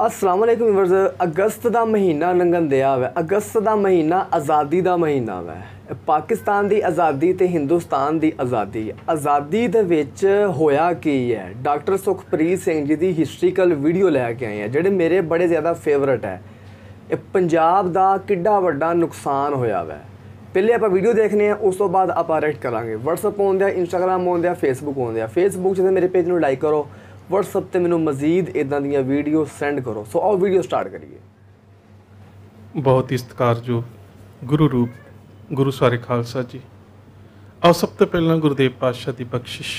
अस्सलाम वालेकुम व्यूअर्स। अगस्त का महीना लंघन दिया हुआ। अगस्त का महीना आज़ादी का महीना वा। पाकिस्तान की आज़ादी तो हिंदुस्तान की आज़ादी। आज़ादी दे विच होया की है, डॉक्टर सुखप्रीत सिंह जी की हिस्ट्रीकल वीडियो लैके आए हैं जिहड़े मेरे बड़े ज़्यादा फेवरेट है। पंजाब का किड्डा वड्डा नुकसान होया वा। पहले आप वीडियो देखने हैं, उस तो बाद आप रेट करांगे। व्हाट्सअप ऑन दिया, इंस्टाग्राम ऑन दिया, फेसबुक ऑन दिया। फेसबुक से मेरे पेज में लाइक करो, व्हाट्सअप ते मैनू मजीद इदां दियां वीडियो सेंड करो। सो आओ वीडियो स्टार्ट करिए। बहुत ही सत्कारयोग गुरु रूप गुरु सारे खालसा जी। आओ सब तो पहला गुरुदेव पातशाह की बख्शिश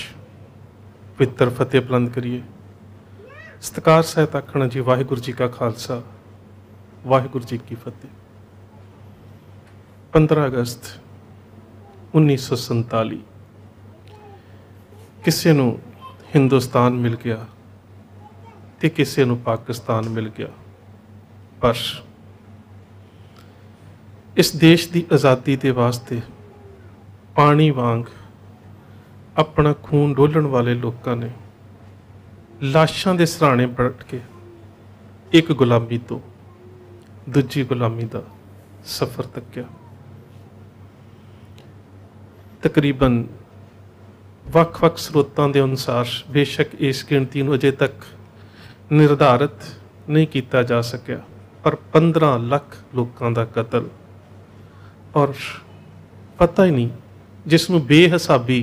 पवित्र फतेह बुलंद करिए। सत्कार सहित आखना जी वाहिगुरू जी का खालसा वाहिगुरू जी की फतेह। 15 अगस्त 1947 किसी नूं हिंदुस्तान मिल गया तो किसी नूं पाकिस्तान मिल गया, पर इस देश की आज़ादी के वास्ते पानी वांग अपना खून डोलण वाले लोगों ने लाशां दे सराहने बैठ के एक गुलामी तो दूजी गुलामी का सफ़र तक्या। तकरीबन ਵੱਖ-ਵੱਖ ਸਰੋਤਾਂ ਦੇ ਅਨੁਸਾਰ बेशक इस गिणती ਨੂੰ ਅਜੇ तक निर्धारित नहीं किया जा सकिया, पर 15 ਲੱਖ ਲੋਕਾਂ ਦਾ ਕਤਲ और पता ही नहीं जिसनों बेहिसाबी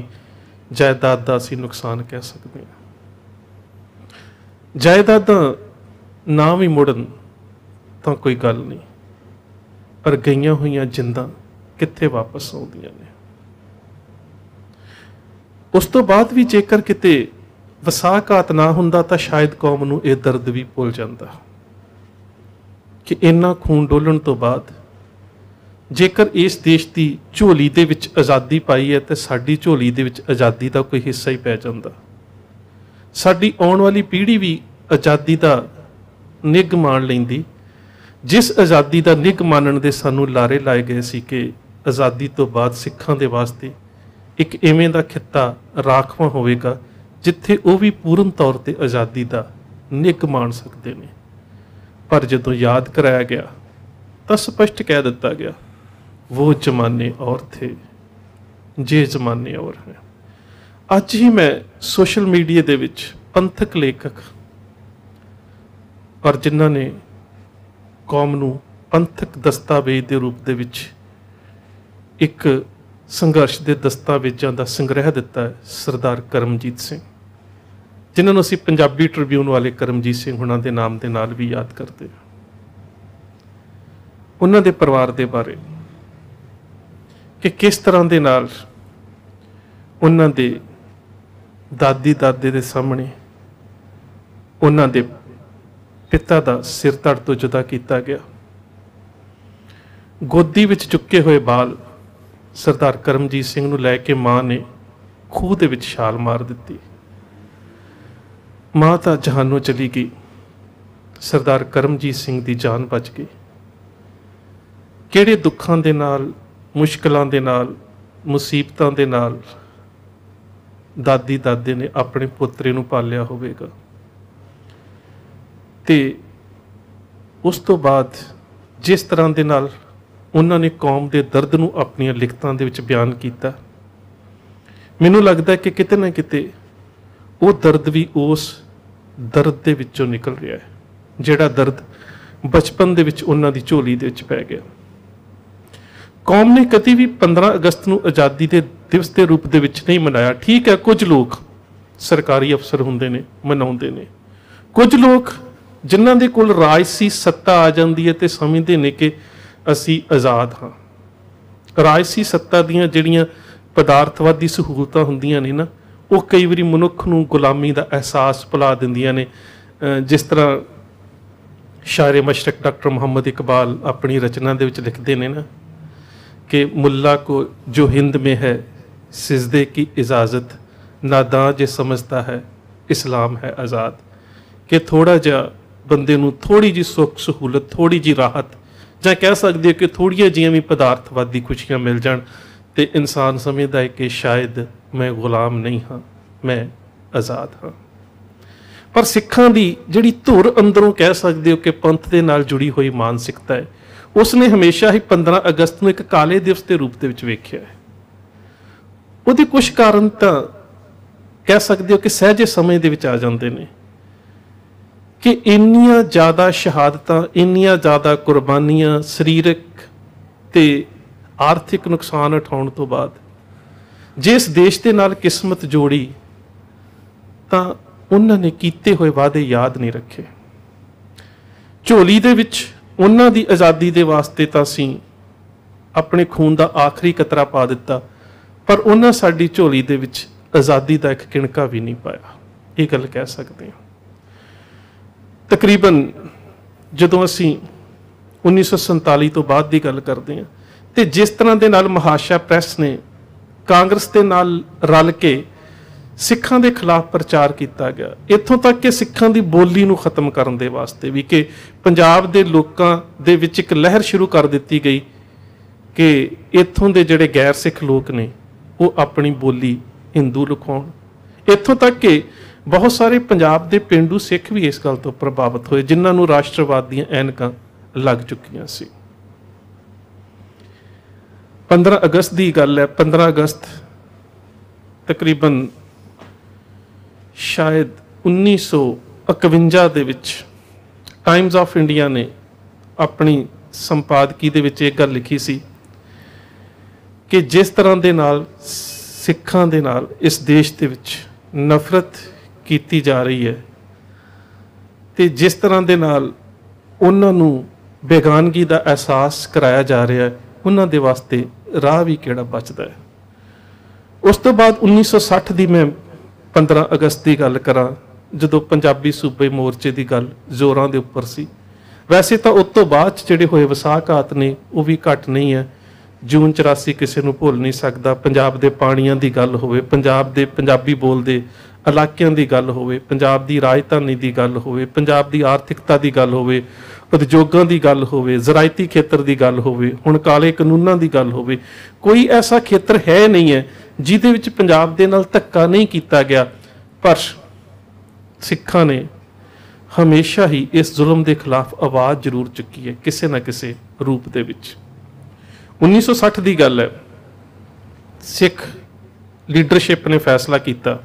जायदाद का असीं नुकसान कह सकते हैं। जायदादां ना भी मुड़न तो कोई गल नहीं, पर गईयां होईयां जिंदां कित्थे वापस आउंदियां ने। उस तो बाद भी जेकर किते वसाघात ना हुंदा तां शायद कौम नूं इह दर्द भी भुल जांदा कि इन्ना खून डोलण तो बाद जेकर इस देश की झोली दे विच आज़ादी पाई है तो साडी झोली दे विच आज़ादी का कोई हिस्सा ही पै जांदा। साडी आउण वाली पीढ़ी भी आज़ादी का निग मान लैंदी, जिस आज़ादी का निग मानण दे सानूं लारे लाए गए सी कि आज़ादी तो बाद सिखां दे वास्ते एक इवें दा खित्ता राखवां होवेगा जिथे वो भी पूर्ण तौर पर आज़ादी का निग मान सकते हैं। पर जदों याद कराया गया तो स्पष्ट कह दिता गया वो जमाने और थे जे जमाने और हैं। अज ही मैं सोशल मीडिया दे विच पंथक लेखक और जिन्हां ने कौम नूं पंथक दस्तावेज के रूप दे विच एक संघर्ष के दस्तावेजों का संग्रह दिता है, सरदार करमजीत सिंह, जिन्होंने असीं पंजाबी ट्रिब्यून वाले करमजीत सिंह उन्हां दे नाम के नाल भी याद करते हैं। उन्हां दे परिवार के बारे कि किस तरह के नाल उन्हां दे दादी दादे के सामने उन्हां दे पिता का सिर धड़ तो जुदा किया गया। गोदी विच चुके हुए बाल सरदार करमजीत सिंह नूं लैके माँ ने खूह दे विच छाल मार दी। माँ तो जहानों चली गई, सरदार करमजीत सिंह की जान बच गई। किहड़े दुखां दे नाल, मुश्किलों के नाल, मुसीबतों के नाल दादी दादे ने अपने पुत्रे नूं पालिया होवेगा। ते उस तो बाद जिस तरह के नाल उन्होंने कौम के दर्द नूं अपनी लिखतां दे विच बयान किया, मैनूं लगता है कि किते ना किते वो दर्द भी उस दर्द दे विचों निकल रहा है, जिहड़ा दर्द बचपन दे विच उन्हां दी झोली दे विच पै गया। कौम ने कभी भी 15 अगस्त नूं आज़ादी के दिवस के रूप दे विच नहीं मनाया। ठीक है, कुछ लोग सरकारी अफसर हुंदे ने मनाउंदे ने, कुछ लोग जिन्हां दे कोल राजसी सत्ता आ जांदी है ते समझदे ने कि असी आज़ाद हाँ। राजसी सत्ता दीयां जिहड़ियां पदार्थवादी सहूलतां हुंदियां ने ना, वो कई बारी मनुख नूं गुलामी का एहसास भुला दिंदियां ने। जिस तरह शायर मशरक डॉक्टर मुहम्मद इकबाल अपनी रचना दे विच लिखते हैं ना कि मुल्ला को जो हिंद में है सिजदे की इजाज़त, नादां जे समझता है इस्लाम है आज़ाद। कि थोड़ा जिहा बंदे नूं थोड़ी जी सुख सहूलत, थोड़ी जी राहत, जां कह सकते हो कि थोड़िया जिहियां भी पदार्थवादी खुशियां मिल जाण ते इंसान समझदा है कि शायद मैं गुलाम नहीं हाँ, मैं आज़ाद हाँ। ਪਰ ਸਿੱਖਾਂ ਦੀ ਜਿਹੜੀ ਧੁਰ ਅੰਦਰੋਂ ਕਹਿ ਸਕਦੇ ਹੋ ਕਿ ਪੰਥ ਦੇ ਨਾਲ ਜੁੜੀ ਹੋਈ ਮਾਨਸਿਕਤਾ ਹੈ, ਉਸਨੇ ਹਮੇਸ਼ਾ ਹੀ 15 ਅਗਸਤ ਨੂੰ ਇੱਕ ਕਾਲੇ ਦਿਵਸ ਦੇ ਰੂਪ ਦੇ ਵਿੱਚ ਵੇਖਿਆ ਹੈ। ਉਹਦੇ ਕੁਝ ਕਾਰਨ ਤਾਂ ਕਹਿ ਸਕਦੇ ਹੋ ਕਿ ਸਹਿਜੇ ਸਮੇਂ ਦੇ ਵਿੱਚ ਆ ਜਾਂਦੇ ਨੇ ਕਿ ਇੰਨੀਆਂ ਜ਼ਿਆਦਾ ਸ਼ਹਾਦਤਾਂ, ਇੰਨੀਆਂ ਜ਼ਿਆਦਾ ਕੁਰਬਾਨੀਆਂ, ਸਰੀਰਕ ਤੇ ਆਰਥਿਕ ਨੁਕਸਾਨ ਉਠਾਉਣ ਤੋਂ ਬਾਅਦ ਜੇ ਇਸ ਦੇਸ਼ ਦੇ ਨਾਲ ਕਿਸਮਤ ਜੋੜੀ ਤਾਂ ਉਹਨਾਂ ਨੇ ਕੀਤੇ ਹੋਏ ਵਾਅਦੇ ਯਾਦ ਨਹੀਂ ਰੱਖੇ। ਝੋਲੀ ਦੇ ਵਿੱਚ ਉਹਨਾਂ ਦੀ ਆਜ਼ਾਦੀ ਦੇ ਵਾਸਤੇ ਤਾਂ ਅਸੀਂ ਆਪਣੇ ਖੂਨ ਦਾ ਆਖਰੀ ਕਤਰਾ ਪਾ ਦਿੱਤਾ, ਪਰ ਉਹਨਾਂ ਸਾਡੀ ਝੋਲੀ ਦੇ ਵਿੱਚ ਆਜ਼ਾਦੀ ਦਾ ਇੱਕ ਕਿਣਕਾ ਵੀ ਨਹੀਂ ਪਾਇਆ। ਇਹ ਗੱਲ ਕਹਿ ਸਕਦੇ ਹਾਂ। ਤਕਰੀਬਨ ਜਦੋਂ ਅਸੀਂ 1947 ਤੋਂ ਬਾਅਦ ਦੀ ਗੱਲ ਕਰਦੇ ਹਾਂ ਤੇ ਜਿਸ ਤਰ੍ਹਾਂ ਦੇ ਨਾਲ ਮਹਾਸ਼ਾ ਪ੍ਰੈਸ ਨੇ ਕਾਂਗਰਸ ਦੇ ਨਾਲ ਰਲ ਕੇ ਸਿੱਖਾਂ ਦੇ ਖਿਲਾਫ ਪ੍ਰਚਾਰ ਕੀਤਾ ਗਿਆ, ਇੱਥੋਂ ਤੱਕ ਕਿ ਸਿੱਖਾਂ ਦੀ ਬੋਲੀ ਨੂੰ ਖਤਮ ਕਰਨ ਦੇ ਵਾਸਤੇ ਵੀ ਕਿ ਪੰਜਾਬ ਦੇ ਲੋਕਾਂ ਦੇ ਵਿੱਚ ਇੱਕ ਲਹਿਰ ਸ਼ੁਰੂ ਕਰ ਦਿੱਤੀ ਗਈ ਕਿ ਇੱਥੋਂ ਦੇ ਜਿਹੜੇ ਗੈਰ ਸਿੱਖ ਲੋਕ ਨੇ ਉਹ ਆਪਣੀ ਬੋਲੀ ਹਿੰਦੂ ਲਿਖਾਉਣ। ਇੱਥੋਂ ਤੱਕ ਕਿ ਬਹੁਤ ਸਾਰੇ ਪੰਜਾਬ ਦੇ ਪੇਂਡੂ ਸਿੱਖ ਵੀ ਇਸ ਗੱਲ ਤੋਂ ਪ੍ਰਭਾਵਿਤ ਹੋਏ ਜਿਨ੍ਹਾਂ ਨੂੰ ਰਾਸ਼ਟਰਵਾਦ ਦੀਆਂ ਐਨਕਾਂ ਲੱਗ ਚੁੱਕੀਆਂ ਸੀ। 15 ਅਗਸਤ ਦੀ ਗੱਲ ਹੈ। 15 ਅਗਸਤ ਤਕਰੀਬਨ ਸ਼ਾਇਦ 1951 ਦੇ ਵਿੱਚ ਟਾਈਮਜ਼ ਆਫ ਇੰਡੀਆ ਨੇ ਆਪਣੀ ਸੰਪਾਦਕੀ ਦੇ ਵਿੱਚ ਇਹ ਗੱਲ ਲਿਖੀ ਸੀ ਕਿ ਜਿਸ ਤਰ੍ਹਾਂ ਦੇ ਨਾਲ ਸਿੱਖਾਂ ਦੇ ਨਾਲ ਇਸ ਦੇਸ਼ ਦੇ ਵਿੱਚ ਨਫ਼ਰਤ ਕੀਤੀ ਜਾ ਰਹੀ ਹੈ ਤੇ ਜਿਸ ਤਰ੍ਹਾਂ ਦੇ ਨਾਲ ਉਹਨਾਂ ਨੂੰ ਬੇਗਾਨਗੀ ਦਾ ਅਹਿਸਾਸ ਕਰਾਇਆ ਜਾ ਰਿਹਾ ਹੈ, ਉਹਨਾਂ ਦੇ ਵਾਸਤੇ ਰਾਹ ਵੀ ਕਿਹੜਾ ਬਚਦਾ ਹੈ। ਉਸ ਤੋਂ ਬਾਅਦ 1960 ਦੀ ਮੈਂ 15 ਅਗਸਤ ਦੀ ਗੱਲ ਕਰਾਂ, ਜਦੋਂ ਪੰਜਾਬੀ ਸੂਬੇ ਮੋਰਚੇ ਦੀ ਗੱਲ ਜ਼ੋਰਾਂ ਦੇ ਉੱਪਰ ਸੀ। ਵੈਸੇ ਤਾਂ ਉਸ ਤੋਂ ਬਾਅਦ ਜਿਹੜੇ ਹੋਏ ਵਿਸਾਖਾਤ ਨੇ ਉਹ ਵੀ ਘੱਟ ਨਹੀਂ ਹੈ। ਜੂਨ 84 ਕਿਸੇ ਨੂੰ ਭੁੱਲ ਨਹੀਂ ਸਕਦਾ। ਪੰਜਾਬ ਦੇ ਪਾਣੀਆਂ ਦੀ ਗੱਲ ਹੋਵੇ, ਪੰਜਾਬ ਦੇ ਪੰਜਾਬੀ ਬੋਲਦੇ ਇਲਾਕਿਆਂ ਦੀ ਗੱਲ ਹੋਵੇ, ਪੰਜਾਬ ਦੀ ਰਾਜਧਾਨੀ ਦੀ ਗੱਲ ਹੋਵੇ, ਪੰਜਾਬ ਦੀ ਆਰਥਿਕਤਾ ਦੀ ਗੱਲ ਹੋਵੇ, ਉਦਯੋਗਾਂ ਦੀ ਗੱਲ ਹੋਵੇ, ਜ਼ਰਾਇਤੀ ਖੇਤਰ ਦੀ ਗੱਲ ਹੋਵੇ, ਹੁਣ ਕਾਲੇ ਕਾਨੂੰਨਾਂ ਦੀ ਗੱਲ ਹੋਵੇ, ਕੋਈ ਐਸਾ ਖੇਤਰ ਹੈ ਨਹੀਂ ਹੈ ਜਿਹਦੇ ਵਿੱਚ ਪੰਜਾਬ ਦੇ ਨਾਲ ਧੱਕਾ ਨਹੀਂ ਕੀਤਾ ਗਿਆ। ਪਰ ਸਿੱਖਾਂ ਨੇ ਹਮੇਸ਼ਾ ਹੀ ਇਸ ਜ਼ੁਲਮ ਦੇ ਖਿਲਾਫ ਆਵਾਜ਼ ਜ਼ਰੂਰ ਚੁੱਕੀ ਹੈ ਕਿਸੇ ਨਾ ਕਿਸੇ ਰੂਪ ਦੇ ਵਿੱਚ। 1960 ਦੀ ਗੱਲ ਹੈ। ਸਿੱਖ ਲੀਡਰਸ਼ਿਪ ਨੇ ਫੈਸਲਾ ਕੀਤਾ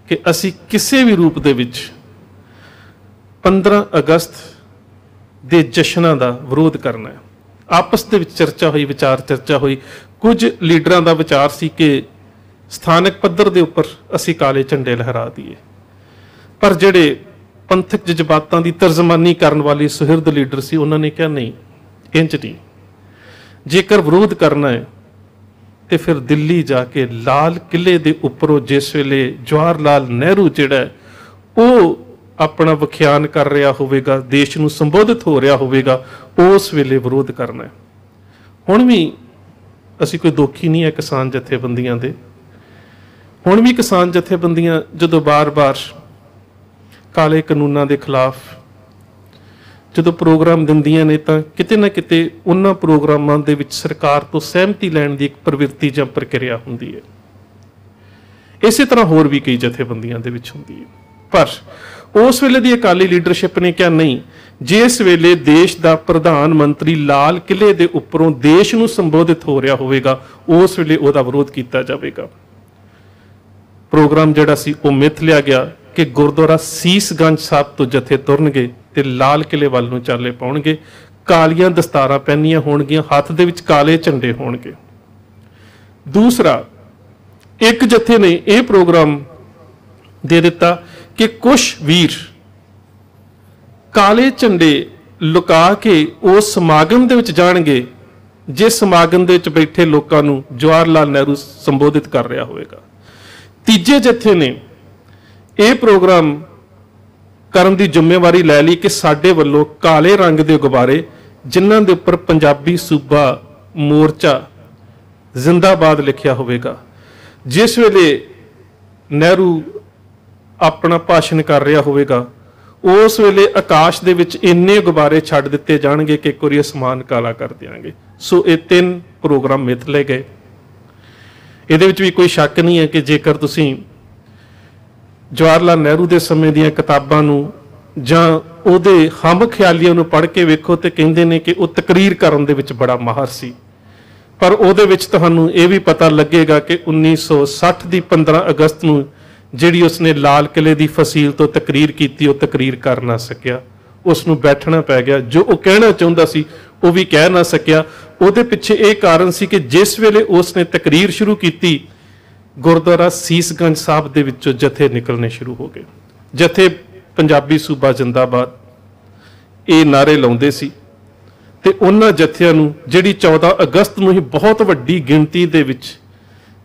ਕਿ ਅਸੀਂ ਕਿਸੇ ਵੀ ਰੂਪ ਦੇ ਵਿੱਚ 15 ਅਗਸਤ ਦੇ ਜਸ਼ਨਾਂ ਦਾ ਵਿਰੋਧ ਕਰਨਾ ਹੈ। ਆਪਸ ਦੇ ਵਿੱਚ ਚਰਚਾ ਹੋਈ, ਵਿਚਾਰ ਚਰਚਾ ਹੋਈ। ਕੁਝ ਲੀਡਰਾਂ ਦਾ ਵਿਚਾਰ ਸੀ ਕਿ ਸਥਾਨਕ ਪੱਧਰ ਦੇ ਉੱਪਰ ਅਸੀਂ ਕਾਲੇ ਝੰਡੇ ਲਹਿਰਾ ਦਈਏ, ਪਰ ਜਿਹੜੇ ਪੰਥਕ ਜਜ਼ਬਾਤਾਂ ਦੀ ਤਰਜਮਾਨੀ ਕਰਨ ਵਾਲੇ ਸੁਹਿਰਦ ਲੀਡਰ ਸੀ ਉਹਨਾਂ ਨੇ ਕਿਹਾ ਨਹੀਂ, ਇੰਜ ਨਹੀਂ, ਜੇਕਰ ਵਿਰੋਧ ਕਰਨਾ ਹੈ ਤੇ ਫਿਰ ਦਿੱਲੀ ਜਾ ਕੇ ਲਾਲ ਕਿਲੇ ਦੇ ਉੱਪਰੋਂ ਜਿਸ ਵੇਲੇ ਜਵਾਹਰ ਲਾਲ ਨਹਿਰੂ ਜਿਹੜਾ ਉਹ ਆਪਣਾ ਵਿਖਿਆਨ ਕਰ ਰਿਹਾ ਹੋਵੇਗਾ, ਦੇਸ਼ ਨੂੰ ਸੰਬੋਧਿਤ ਹੋ ਰਿਹਾ ਹੋਵੇਗਾ, ਉਸ ਵੇਲੇ ਵਿਰੋਧ ਕਰਨਾ ਹੈ। ਹੁਣ ਵੀ ਅਸੀਂ ਕੋਈ ਦੋਖੀ ਨਹੀਂ ਹੈ ਕਿਸਾਨ ਜਥੇਬੰਦੀਆਂ ਦੇ। ਹੁਣ ਵੀ ਕਿਸਾਨ ਜਥੇਬੰਦੀਆਂ ਜਦੋਂ ਬਾਰ-ਬਾਰ ਕਾਲੇ ਕਾਨੂੰਨਾਂ ਦੇ ਖਿਲਾਫ ਜਦੋਂ ਪ੍ਰੋਗਰਾਮ ਦਿੰਦੀਆਂ ਨੇ ਤਾਂ ਕਿਤੇ ਨਾ ਕਿਤੇ ਉਹਨਾਂ ਪ੍ਰੋਗਰਾਮਾਂ ਦੇ ਵਿੱਚ ਸਰਕਾਰ ਤੋਂ ਸਹਿਮਤੀ ਲੈਣ ਦੀ ਇੱਕ ਪ੍ਰਵਿਰਤੀ ਜਾਂ ਪ੍ਰਕਿਰਿਆ ਹੁੰਦੀ ਹੈ। ਇਸੇ ਤਰ੍ਹਾਂ ਹੋਰ ਵੀ ਕਈ ਜਥੇਬੰਦੀਆਂ ਦੇ ਵਿੱਚ ਹੁੰਦੀ ਹੈ। ਪਰ ਉਸ ਵੇਲੇ ਦੀ ਅਕਾਲੀ ਲੀਡਰਸ਼ਿਪ ਨੇ ਕਿਹਾ ਨਹੀਂ, ਜਿਸ ਵੇਲੇ ਦੇਸ਼ ਦਾ ਪ੍ਰਧਾਨ ਮੰਤਰੀ ਲਾਲ ਕਿਲੇ ਦੇ ਉੱਪਰੋਂ ਦੇਸ਼ ਨੂੰ ਸੰਬੋਧਿਤ ਹੋ ਰਿਹਾ ਹੋਵੇਗਾ ਉਸ ਵੇਲੇ ਉਹਦਾ ਵਿਰੋਧ ਕੀਤਾ ਜਾਵੇਗਾ। ਪ੍ਰੋਗਰਾਮ ਜਿਹੜਾ ਸੀ ਉਹ ਮਿੱਥ ਲਿਆ ਗਿਆ ਕਿ ਗੁਰਦੁਆਰਾ ਸੀਸਗੰਜ ਸਾਹਿਬ ਤੋਂ ਜਥੇ ਤੁਰਨਗੇ ਤੇ ਲਾਲ ਕਿਲੇ ਵੱਲ ਨੂੰ ਚਾਲੇ ਪਾਉਣਗੇ, ਕਾਲੀਆਂ ਦਸਤਾਰਾਂ ਪਹਿਨੀਆਂ ਹੋਣਗੀਆਂ, ਹੱਥ ਦੇ ਵਿੱਚ ਕਾਲੇ ਝੰਡੇ ਹੋਣਗੇ। ਦੂਸਰਾ, ਇੱਕ ਜਥੇ ਨੇ ਇਹ ਪ੍ਰੋਗਰਾਮ ਦੇ ਦਿੱਤਾ ਕਿ ਕੁਝ ਵੀਰ ਕਾਲੇ ਝੰਡੇ ਲੁਕਾ ਕੇ ਉਸ ਸਮਾਗਮ ਦੇ ਵਿੱਚ ਜਾਣਗੇ ਜਿਸ ਸਮਾਗਮ ਦੇ ਵਿੱਚ ਬੈਠੇ ਲੋਕਾਂ ਨੂੰ ਜਵਾਹਰ ਲਾਲ ਨਹਿਰੂ ਸੰਬੋਧਿਤ ਕਰ ਰਿਹਾ ਹੋਵੇਗਾ। ਤੀਜੇ ਜਥੇ ਨੇ ਇਹ ਪ੍ਰੋਗਰਾਮ ਕਰਨ ਦੀ ਜ਼ਿੰਮੇਵਾਰੀ ਲੈ ਲਈ ਕਿ ਸਾਡੇ ਵੱਲੋਂ ਕਾਲੇ ਰੰਗ ਦੇ ਗੁਬਾਰੇ ਜਿਨ੍ਹਾਂ ਦੇ ਉੱਪਰ ਪੰਜਾਬੀ ਸੂਬਾ ਮੋਰਚਾ ਜ਼ਿੰਦਾਬਾਦ ਲਿਖਿਆ ਹੋਵੇਗਾ, ਜਿਸ ਵੇਲੇ ਨਹਿਰੂ ਆਪਣਾ ਭਾਸ਼ਣ ਕਰ ਰਿਹਾ ਹੋਵੇਗਾ ਉਸ ਵੇਲੇ ਆਕਾਸ਼ ਦੇ ਵਿੱਚ ਇੰਨੇ ਗੁਬਾਰੇ ਛੱਡ ਦਿੱਤੇ ਜਾਣਗੇ ਕਿ ਇੱਕ ਵਾਰੀ ਅਸਮਾਨ ਕਾਲਾ ਕਰ ਦਿਆਂਗੇ। ਸੋ ਇਹ 3 ਪ੍ਰੋਗਰਾਮ ਮਿੱਥ ਲਏ ਗਏ। ਇਹਦੇ ਵਿੱਚ ਵੀ ਕੋਈ ਸ਼ੱਕ ਨਹੀਂ ਹੈ ਕਿ ਜੇਕਰ ਤੁਸੀਂ ਜਵਾਹਰ ਲਾਲ ਨਹਿਰੂ ਦੇ ਸਮੇਂ ਦੀਆਂ ਕਿਤਾਬਾਂ ਨੂੰ ਜਾਂ ਉਹਦੇ ਹਮ ਖਿਆਲੀਆਂ ਨੂੰ ਪੜ੍ਹ ਕੇ ਵੇਖੋ ਤੇ ਕਹਿੰਦੇ ਨੇ ਕਿ ਉਹ ਤਕਰੀਰ ਕਰਨ ਦੇ ਵਿੱਚ ਬੜਾ ਮਾਹਰ ਸੀ। ਪਰ ਉਹਦੇ ਵਿੱਚ ਤੁਹਾਨੂੰ ਇਹ ਵੀ ਪਤਾ ਲੱਗੇਗਾ ਕਿ 1960 ਦੀ 15 ਅਗਸਤ ਨੂੰ ਜਿਹੜੀ ਉਸਨੇ ਲਾਲ ਕਿਲੇ ਦੀ ਫਸੀਲ ਤੋਂ ਤਕਰੀਰ ਕੀਤੀ, ਉਹ ਤਕਰੀਰ ਕਰ ਨਾ ਸਕਿਆ। ਉਸ ਨੂੰ ਬੈਠਣਾ ਪੈ ਗਿਆ। ਜੋ ਉਹ ਕਹਿਣਾ ਚਾਹੁੰਦਾ ਸੀ ਉਹ ਵੀ ਕਹਿ ਨਾ ਸਕਿਆ। ਉਹਦੇ ਪਿੱਛੇ ਇਹ ਕਾਰਨ ਸੀ ਕਿ ਜਿਸ ਵੇਲੇ ਉਸਨੇ ਤਕਰੀਰ ਸ਼ੁਰੂ ਕੀਤੀ, ਗੁਰਦੁਆਰਾ ਸੀਸਗੰਜ ਸਾਹਿਬ ਦੇ ਵਿੱਚੋਂ ਜਥੇ ਨਿਕਲਣੇ ਸ਼ੁਰੂ ਹੋ ਗਏ। ਜਥੇ ਪੰਜਾਬੀ ਸੂਬਾ ਜਿੰਦਾਬਾਦ ਇਹ ਨਾਅਰੇ ਲਾਉਂਦੇ ਸੀ ਤੇ ਉਹਨਾਂ ਜਥਿਆਂ ਨੂੰ ਜਿਹੜੀ 14 ਅਗਸਤ ਨੂੰ ਹੀ ਬਹੁਤ ਵੱਡੀ ਗਿਣਤੀ ਦੇ ਵਿੱਚ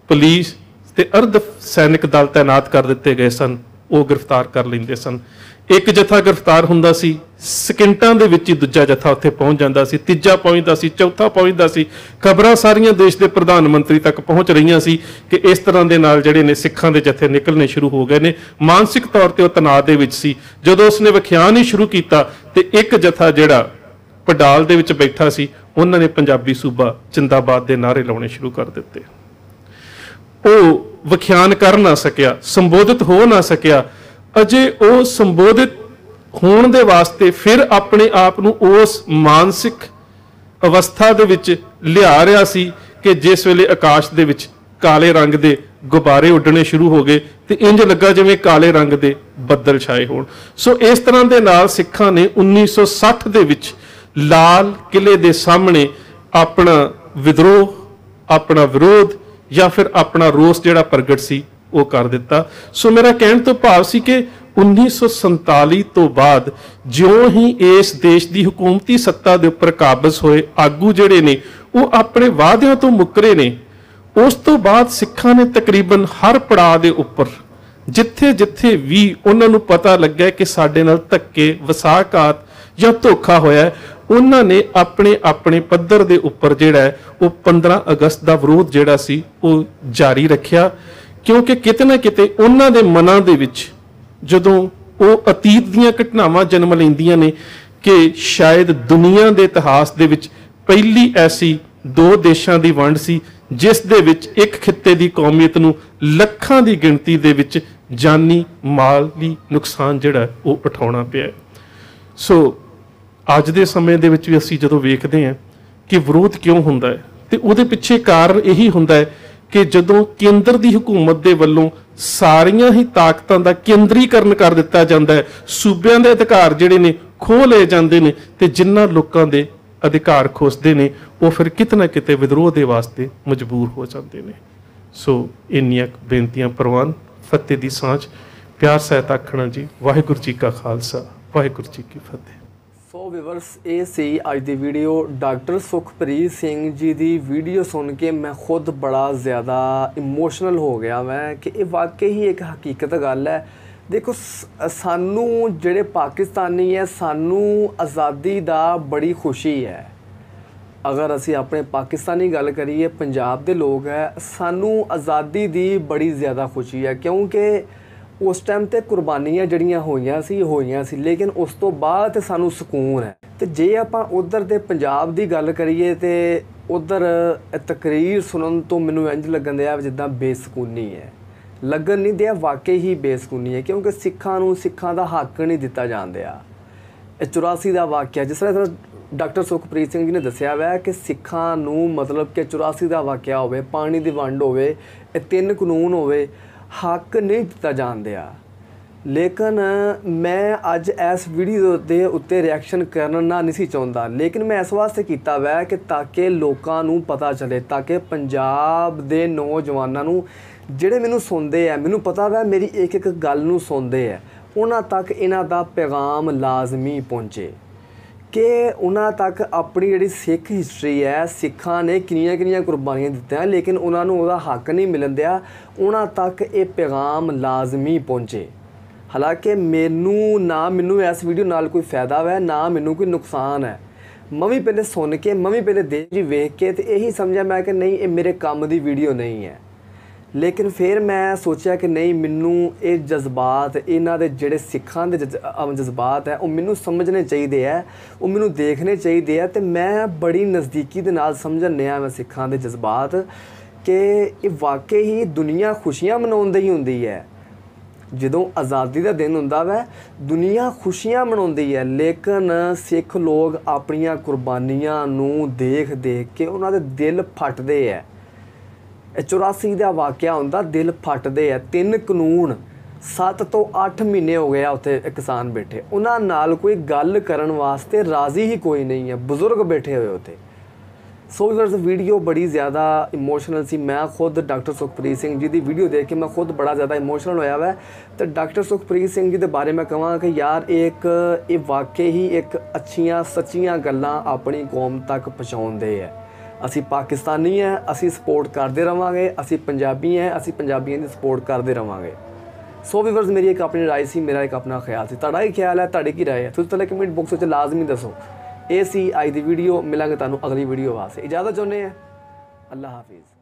ਪੁਲਿਸ ਤੇ ਅਰਧ ਸੈਨਿਕ ਦਲ ਤਾਇਨਾਤ ਕਰ ਦਿੱਤੇ ਗਏ ਸਨ, ਉਹ ਗ੍ਰਿਫਤਾਰ ਕਰ ਲੈਂਦੇ ਸਨ। ਇੱਕ ਜਥਾ ਗ੍ਰਿਫਤਾਰ ਹੁੰਦਾ ਸੀ, ਸਕਿੰਟਾਂ ਦੇ ਵਿੱਚ ਹੀ ਦੂਜਾ ਜਥਾ ਉੱਥੇ ਪਹੁੰਚ ਜਾਂਦਾ ਸੀ, ਤੀਜਾ ਪਹੁੰਚਦਾ ਸੀ, ਚੌਥਾ ਪਹੁੰਚਦਾ ਸੀ। ਖਬਰਾਂ ਸਾਰੀਆਂ ਦੇਸ਼ ਦੇ ਪ੍ਰਧਾਨ ਮੰਤਰੀ ਤੱਕ ਪਹੁੰਚ ਰਹੀਆਂ ਸੀ ਕਿ ਇਸ ਤਰ੍ਹਾਂ ਦੇ ਨਾਲ ਜਿਹੜੇ ਨੇ ਸਿੱਖਾਂ ਦੇ ਜਥੇ ਨਿਕਲਣੇ ਸ਼ੁਰੂ ਹੋ ਗਏ ਨੇ। ਮਾਨਸਿਕ ਤੌਰ ਤੇ ਉਹ ਤਣਾਅ ਦੇ ਵਿੱਚ ਸੀ। ਜਦੋਂ ਉਸਨੇ ਵਿਖਿਆਨ ਹੀ ਸ਼ੁਰੂ ਕੀਤਾ ਤੇ ਇੱਕ ਜਥਾ ਜਿਹੜਾ ਪਡਾਲ ਦੇ ਵਿੱਚ ਬੈਠਾ ਸੀ, ਉਹਨਾਂ ਨੇ ਪੰਜਾਬੀ ਸੂਬਾ ਜਿੰਦਾਬਾਦ ਦੇ ਨਾਅਰੇ ਲਾਉਣੇ ਸ਼ੁਰੂ ਕਰ ਦਿੱਤੇ। ਉਹ ਵਿਖਿਆਨ ਕਰ ਨਾ ਸਕਿਆ, ਸੰਬੋਧਿਤ ਹੋ ਨਾ ਸਕਿਆ। ਅਜੇ ਉਹ ਸੰਬੋਧਿਤ ਹੋਣ ਦੇ ਵਾਸਤੇ ਫਿਰ ਆਪਣੇ ਆਪ ਨੂੰ ਉਸ ਮਾਨਸਿਕ ਅਵਸਥਾ ਦੇ ਵਿੱਚ ਲਿਆ ਰਿਹਾ ਸੀ ਕਿ ਜਿਸ ਵੇਲੇ ਆਕਾਸ਼ ਦੇ ਵਿੱਚ ਕਾਲੇ ਰੰਗ ਦੇ ਗੁਬਾਰੇ ਉੱਡਣੇ ਸ਼ੁਰੂ ਹੋ ਗਏ ਤੇ ਇੰਜ ਲੱਗਾ ਜਿਵੇਂ ਕਾਲੇ ਰੰਗ ਦੇ ਬੱਦਲ ਛਾਏ ਹੋਣ। ਸੋ ਇਸ ਤਰ੍ਹਾਂ ਦੇ ਨਾਲ ਸਿੱਖਾਂ ਨੇ 1960 ਦੇ ਵਿੱਚ ਲਾਲ ਕਿਲੇ ਦੇ ਸਾਹਮਣੇ ਆਪਣਾ ਵਿਦਰੋਹ, ਆਪਣਾ ਵਿਰੋਧ ਜਾਂ ਫਿਰ ਆਪਣਾ ਰੋਸ ਜਿਹੜਾ ਪ੍ਰਗਟ ਸੀ ਉਹ ਕਰ ਦਿੱਤਾ। ਸੋ ਮੇਰਾ ਕਹਿਣ ਤੋਂ ਭਾਵ ਸੀ ਕਿ 1947 ਤੋਂ ਬਾਅਦ ਜਿਉਂ ਹੀ ਇਸ ਦੇਸ਼ ਦੀ ਹਕੂਮਤੀ ਸੱਤਾ ਦੇ ਉੱਪਰ ਕਾਬਜ਼ ਹੋਏ ਆਗੂ ਜਿਹੜੇ ਨੇ ਉਹ ਆਪਣੇ ਵਾਅਦਿਆਂ ਤੋਂ ਮੁੱਕਰੇ ਨੇ। ਉਸ ਤੋਂ ਬਾਅਦ ਸਿੱਖਾਂ ਨੇ ਤਕਰੀਬਨ ਹਰ ਪੜਾਅ ਦੇ ਉੱਪਰ ਜਿੱਥੇ ਜਿੱਥੇ ਵੀ ਉਹਨਾਂ ਨੂੰ ਪਤਾ ਲੱਗਿਆ ਕਿ ਸਾਡੇ ਨਾਲ ਧੱਕੇ, ਵਸਾਘਾਤ ਜਾਂ ਧੋਖਾ ਹੋਇਆ, ਉਹਨਾਂ ਨੇ ਆਪਣੇ ਆਪਣੇ ਪੱਧਰ ਦੇ ਉੱਪਰ ਜਿਹੜਾ ਹੈ ਉਹ 15 ਅਗਸਤ ਦਾ ਵਿਰੋਧ ਜਿਹੜਾ ਸੀ ਉਹ ਜਾਰੀ ਰੱਖਿਆ। ਕਿਉਂਕਿ ਕਿਤੇ ਨਾ ਕਿਤੇ ਉਹਨਾਂ ਦੇ ਮਨਾਂ ਦੇ ਵਿੱਚ ਜਦੋਂ ਉਹ ਅਤੀਤ ਦੀਆਂ ਘਟਨਾਵਾਂ ਜਨਮ ਲੈਂਦੀਆਂ ਨੇ ਕਿ ਸ਼ਾਇਦ ਦੁਨੀਆ ਦੇ ਇਤਿਹਾਸ ਦੇ ਵਿੱਚ ਪਹਿਲੀ ਐਸੀ ਦੋ ਦੇਸ਼ਾਂ ਦੀ ਵੰਡ ਸੀ ਜਿਸ ਦੇ ਵਿੱਚ ਇੱਕ ਖਿੱਤੇ ਦੀ ਕੌਮੀਅਤ ਨੂੰ ਲੱਖਾਂ ਦੀ ਗਿਣਤੀ ਦੇ ਵਿੱਚ ਜਾਨੀ ਮਾਲੀ ਨੁਕਸਾਨ ਜਿਹੜਾ ਉਹ ਉਠਾਉਣਾ ਪਿਆ। ਸੋ ਅੱਜ ਦੇ ਸਮੇਂ ਦੇ ਵਿੱਚ ਵੀ ਅਸੀਂ ਜਦੋਂ ਵੇਖਦੇ ਹਾਂ ਕਿ ਵਿਰੋਧ ਕਿਉਂ ਹੁੰਦਾ ਹੈ ਤੇ ਉਹਦੇ ਪਿੱਛੇ ਕਾਰਨ ਇਹੀ ਹੁੰਦਾ ਹੈ ਕਿ ਜਦੋਂ ਕੇਂਦਰ ਦੀ ਹਕੂਮਤ ਦੇ ਵੱਲੋਂ ਸਾਰੀਆਂ ਹੀ ਤਾਕਤਾਂ ਦਾ ਕੇਂਦਰੀਕਰਨ ਕਰ ਦਿੱਤਾ ਜਾਂਦਾ ਹੈ, ਸੂਬਿਆਂ ਦੇ ਅਧਿਕਾਰ ਜਿਹੜੇ ਨੇ ਖੋਹ ਲਏ ਜਾਂਦੇ ਨੇ ਤੇ ਜਿਨ੍ਹਾਂ ਲੋਕਾਂ ਦੇ ਅਧਿਕਾਰ ਖੋਸਦੇ ਨੇ ਉਹ ਫਿਰ ਕਿਤੇ ਨਾ ਕਿਤੇ ਵਿਦਰੋਹ ਦੇ ਵਾਸਤੇ ਮਜਬੂਰ ਹੋ ਜਾਂਦੇ ਨੇ। ਸੋ ਇੰਨੀਆਂ ਬੇਨਤੀਆਂ ਪ੍ਰਵਾਨ, ਫਤਿਹ ਦੀ ਸਾਂਝ, ਪਿਆਰ ਸਹਿਤ ਆਖਣਾ ਜੀ। ਵਾਹਿਗੁਰੂ ਜੀ ਕਾ ਖਾਲਸਾ, ਵਾਹਿਗੁਰੂ ਜੀ ਕੀ ਫਤਿਹ। ਸੋ ਵਿਵਰਸ, ਇਹ ਸੀ ਅੱਜ ਦੀ ਵੀਡੀਓ। ਡਾਕਟਰ ਸੁਖਪ੍ਰੀਤ ਸਿੰਘ ਜੀ ਦੀ ਵੀਡੀਓ ਸੁਣ ਕੇ ਮੈਂ ਖੁਦ ਬੜਾ ਜ਼ਿਆਦਾ ਇਮੋਸ਼ਨਲ ਹੋ ਗਿਆ ਮੈਂ ਕਿ ਇਹ ਵਾਕਈ ਹੀ ਇੱਕ ਹਕੀਕਤ ਗੱਲ ਹੈ। ਦੇਖੋ, ਸਾਨੂੰ ਜਿਹੜੇ ਪਾਕਿਸਤਾਨੀ ਹੈ, ਸਾਨੂੰ ਆਜ਼ਾਦੀ ਦਾ ਬੜੀ ਖੁਸ਼ੀ ਹੈ। ਅਗਰ ਅਸੀਂ ਆਪਣੇ ਪਾਕਿਸਤਾਨੀ ਗੱਲ ਕਰੀਏ, ਪੰਜਾਬ ਦੇ ਲੋਕ ਹੈ, ਸਾਨੂੰ ਆਜ਼ਾਦੀ ਦੀ ਬੜੀ ਜ਼ਿਆਦਾ ਖੁਸ਼ੀ ਹੈ ਕਿਉਂਕਿ ਉਸ ਟਾਈਮ ਤੇ ਕੁਰਬਾਨੀਆਂ ਜਿਹੜੀਆਂ ਹੋਈਆਂ ਸੀ ਲੇਕਿਨ ਉਸ ਤੋਂ ਬਾਅਦ ਤੇ ਸਾਨੂੰ ਸਕੂਨ ਹੈ। ਤੇ ਜੇ ਆਪਾਂ ਉਧਰ ਦੇ ਪੰਜਾਬ ਦੀ ਗੱਲ ਕਰੀਏ ਤੇ ਉਧਰ ਤਕਰੀਰ ਸੁਣਨ ਤੋਂ ਮੈਨੂੰ ਇੰਝ ਲੱਗਣ ਦਿਆ ਜਿੱਦਾਂ ਬੇਸਕੂਨੀ ਹੈ, ਲੱਗਣ ਨਹੀਂ ਦਿਆ, ਵਾਕਈ ਹੀ ਬੇਸਕੂਨੀ ਹੈ ਕਿਉਂਕਿ ਸਿੱਖਾਂ ਦਾ ਹੱਕ ਨਹੀਂ ਦਿੱਤਾ ਜਾਂਦਾ। ਇਹ 84 ਦਾ ਵਾਕਿਆ, ਜਿਸ ਤਰ੍ਹਾਂ ਡਾਕਟਰ ਸੁਖਪ੍ਰੀਤ ਸਿੰਘ ਜੀ ਨੇ ਦੱਸਿਆ ਵਾ ਕਿ ਸਿੱਖਾਂ ਨੂੰ ਮਤਲਬ ਕਿ 84 ਦਾ ਵਾਕਿਆ ਹੋਵੇ, ਪਾਣੀ ਦੀ ਵੰਡ ਹੋਵੇ, ਇਹ 3 ਕਾਨੂੰਨ ਹੋਵੇ, ਹੱਕ ਨਹੀਂ ਦਿੱਤਾ ਜਾਂਦਾ। ਲੇਕਿਨ ਮੈਂ ਅੱਜ ਇਸ ਵੀਡੀਓ ਦੇ ਉੱਤੇ ਰਿਐਕਸ਼ਨ ਕਰਨਾ ਨਹੀਂ ਸੀ ਚਾਹੁੰਦਾ, ਲੇਕਿਨ ਮੈਂ ਇਸ ਵਾਸਤੇ ਕੀਤਾ ਵੈ ਕਿ ਤਾਂ ਕਿ ਲੋਕਾਂ ਨੂੰ ਪਤਾ ਚੱਲੇ, ਤਾਂ ਕਿ ਪੰਜਾਬ ਦੇ ਨੌਜਵਾਨਾਂ ਨੂੰ ਜਿਹੜੇ ਮੈਨੂੰ ਸੁਣਦੇ ਆ, ਮੈਨੂੰ ਪਤਾ ਵੈ ਮੇਰੀ ਇੱਕ ਇੱਕ ਗੱਲ ਨੂੰ ਸੁਣਦੇ ਆ, ਉਹਨਾਂ ਤੱਕ ਇਹਨਾਂ ਦਾ ਪੈਗਾਮ ਲਾਜ਼ਮੀ ਪਹੁੰਚੇ ਕਿ ਉਹਨਾਂ ਤੱਕ ਆਪਣੀ ਜਿਹੜੀ ਸਿੱਖ ਹਿਸਟਰੀ ਹੈ, ਸਿੱਖਾਂ ਨੇ ਕਿੰਨੀਆਂ ਕੁਰਬਾਨੀਆਂ ਦਿੱਤੀਆਂ ਲੇਕਿਨ ਉਹਨਾਂ ਨੂੰ ਉਹਦਾ ਹੱਕ ਨਹੀਂ ਮਿਲਣ ਦਿਆ, ਉਹਨਾਂ ਤੱਕ ਇਹ ਪੈਗਾਮ ਲਾਜ਼ਮੀ ਪਹੁੰਚੇ। ਹਾਲਾਂਕਿ ਮੈਨੂੰ ਇਸ ਵੀਡੀਓ ਨਾਲ ਕੋਈ ਫਾਇਦਾ ਹੈ, ਨਾ ਮੈਨੂੰ ਕੋਈ ਨੁਕਸਾਨ ਹੈ। ਮੈਂ ਵੀ ਪਹਿਲੇ ਸੁਣ ਕੇ, ਮੈਂ ਵੀ ਪਹਿਲੇ ਦੇਖ ਜੀ ਵੇਖ ਕੇ ਤੇ ਇਹੀ ਸਮਝਿਆ ਮੈਂ ਕਿ ਨਹੀਂ, ਇਹ ਮੇਰੇ ਕੰਮ ਦੀ ਵੀਡੀਓ ਨਹੀਂ ਹੈ। ਲੇਕਿਨ ਫਿਰ ਮੈਂ ਸੋਚਿਆ ਕਿ ਨਹੀਂ, ਮੈਨੂੰ ਇਹ ਜਜ਼ਬਾਤ, ਇਹਨਾਂ ਦੇ ਜਿਹੜੇ ਸਿੱਖਾਂ ਦੇ ਜਜ਼ਬਾਤ ਹੈ ਉਹ ਮੈਨੂੰ ਸਮਝਣੇ ਚਾਹੀਦੇ ਹੈ, ਉਹ ਮੈਨੂੰ ਦੇਖਣੇ ਚਾਹੀਦੇ ਹੈ। ਤੇ ਮੈਂ ਬੜੀ ਨਜ਼ਦੀਕੀ ਦੇ ਨਾਲ ਸਮਝਣ ਡਿਆ ਮੈਂ ਸਿੱਖਾਂ ਦੇ ਜਜ਼ਬਾਤ ਕਿ ਇਹ ਵਾਕਈ ਹੀ ਦੁਨੀਆ ਖੁਸ਼ੀਆਂ ਮਨਾਉਂਦੀ ਹੀ ਹੁੰਦੀ ਹੈ। ਜਦੋਂ ਆਜ਼ਾਦੀ ਦਾ ਦਿਨ ਹੁੰਦਾ ਵੈ ਦੁਨੀਆ ਖੁਸ਼ੀਆਂ ਮਨਾਉਂਦੀ ਹੈ, ਲੇਕਿਨ ਸਿੱਖ ਲੋਕ ਆਪਣੀਆਂ ਕੁਰਬਾਨੀਆਂ ਨੂੰ ਦੇਖ ਦੇਖ ਕੇ ਉਹਨਾਂ ਦੇ ਦਿਲ ਫਟਦੇ ਹੈ। ਇਹ 84 ਦਾ ਵਾਕਿਆ ਹੁੰਦਾ, ਦਿਲ ਫਟਦੇ ਹੈ। 3 ਕਾਨੂੰਨ 7 ਤੋਂ 8 ਮਹੀਨੇ ਹੋ ਗਏ ਆ ਉੱਥੇ ਕਿਸਾਨ ਬੈਠੇ, ਉਹਨਾਂ ਨਾਲ ਕੋਈ ਗੱਲ ਕਰਨ ਵਾਸਤੇ ਰਾਜ਼ੀ ਹੀ ਕੋਈ ਨਹੀਂ ਹੈ, ਬਜ਼ੁਰਗ ਬੈਠੇ ਹੋਏ ਉੱਥੇ। ਸੋ ਵੀਵਰਸ ਵੀਡੀਓ ਬੜੀ ਜ਼ਿਆਦਾ ਇਮੋਸ਼ਨਲ ਸੀ। ਮੈਂ ਖੁਦ ਡਾਕਟਰ ਸੁਖਪ੍ਰੀਤ ਸਿੰਘ ਜੀ ਦੀ ਵੀਡੀਓ ਦੇਖ ਕੇ ਮੈਂ ਖੁਦ ਬੜਾ ਜ਼ਿਆਦਾ ਇਮੋਸ਼ਨਲ ਹੋਇਆ ਵੈ। ਤੇ ਡਾਕਟਰ ਸੁਖਪ੍ਰੀਤ ਸਿੰਘ ਜੀ ਦੇ ਬਾਰੇ ਮੈਂ ਕਹਾਂ ਕਿ ਯਾਰ ਇਹ ਵਾਕਈ ਹੀ ਇੱਕ ਅੱਛੀਆਂ ਸੱਚੀਆਂ ਗੱਲਾਂ ਆਪਣੀ ਕੌਮ ਤੱਕ ਪਹੁੰਚਾਉਂਦੇ ਹੈ। ਅਸੀਂ ਪਾਕਿਸਤਾਨੀ ਹੈ, ਅਸੀਂ ਸਪੋਰਟ ਕਰਦੇ ਰਵਾਂਗੇ, ਅਸੀਂ ਪੰਜਾਬੀ ਹੈ, ਅਸੀਂ ਪੰਜਾਬੀਆਂ ਦੀ ਸਪੋਰਟ ਕਰਦੇ ਰਵਾਂਗੇ। ਸੋ ਵੀਵਰਸ ਮੇਰੀ ਇੱਕ ਆਪਣੀ ਰਾਏ ਸੀ, ਮੇਰਾ ਇੱਕ ਆਪਣਾ ਖਿਆਲ ਸੀ। ਤੁਹਾਡਾ ਕੀ ਖਿਆਲ ਹੈ, ਤੁਹਾਡੀ ਕੀ ਰਾਏ ਹੈ, ਤੁਸੀਂ ਤਾਂ ਕਮੈਂਟ ਬਾਕਸ ਵਿੱਚ ਲਾਜ਼ਮੀ ਦੱਸੋ। ਇਹ ਸੀ ਅੱਜ ਦੀ ਵੀਡੀਓ। ਮਿਲਾਂਗੇ ਤੁਹਾਨੂੰ ਅਗਲੀ ਵੀਡੀਓ ਵਾਸਤੇ। ਇਜਾਜ਼ਤ ਚਾਹੁੰਦੇ ਹਾਂ। ਅੱਲਾ ਹਾਫਿਜ਼।